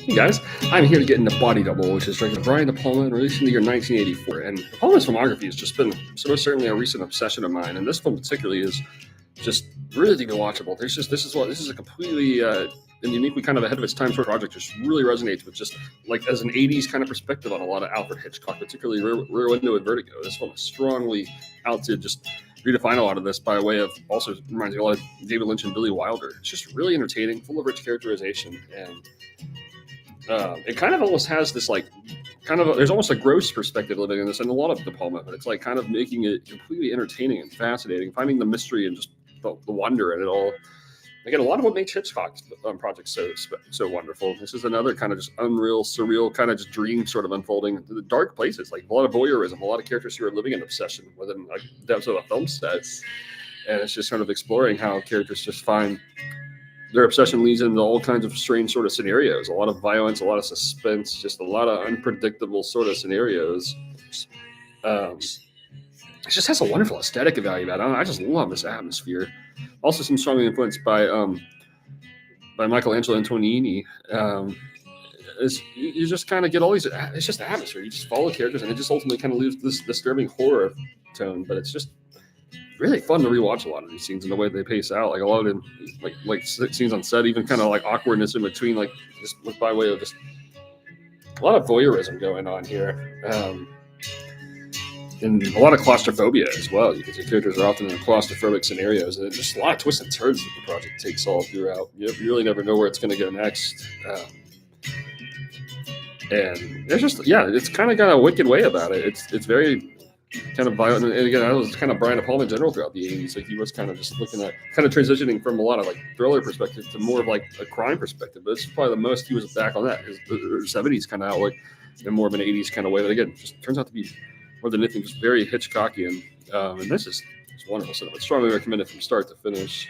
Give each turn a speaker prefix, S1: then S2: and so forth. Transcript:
S1: Hey guys, I'm here to get into Body Double, which is directed by Brian De Palma and released in the year 1984. And De Palma's filmography has just been most certainly a recent obsession of mine, and this film particularly is just really watchable. This is a completely and uniquely kind of ahead of its time sort of project. Just really resonates with just like as an '80s kind of perspective on a lot of Alfred Hitchcock, particularly Rear Window and Vertigo. This film is strongly out to just redefine a lot of this by way of also reminds me a lot of David Lynch and Billy Wilder. It's just really entertaining, full of rich characterization, and it kind of almost has this like there's almost a gross perspective living in this and a lot of De Palma, but it's like kind of making it completely entertaining and fascinating, finding the mystery and just the wonder in it all. Again, a lot of what makes Hitchcock's project so wonderful. This is another kind of just unreal, surreal, kind of just dream sort of unfolding into the dark places, like a lot of voyeurism, a lot of characters who are living in obsession within like depths of a film set, and it's just sort of exploring how characters just find their obsession leads into all kinds of strange sort of scenarios, a lot of violence, a lot of suspense, just a lot of unpredictable sort of scenarios. It just has a wonderful aesthetic value about it. I just love this atmosphere. Also, some strongly influenced by Michelangelo Antonioni. You just kind of get all these. It's just atmosphere. You just follow characters, and it just ultimately kind of leaves this disturbing horror tone. But it's just really fun to rewatch a lot of these scenes and the way they pace out. Like a lot of them, like scenes on set, even kind of like awkwardness in between, like just by way of just a lot of voyeurism going on here. And a lot of claustrophobia as well, because the characters are often in claustrophobic scenarios, and just a lot of twists and turns that the project takes all throughout. You really never know where it's going to go next. And it's just, it's kind of got a wicked way about it. It's very kind of violent, and again, that was kind of Brian De Palma in general throughout the '80s. Like he was kind of just looking at, kind of transitioning from a lot of like thriller perspective to more of like a crime perspective. But it's probably the most he was back on that. His '70s kind of outlook, and more of an '80s kind of way. But again, just turns out to be more than anything, just very Hitchcockian. And this is wonderful cinema. It's strongly recommended from start to finish.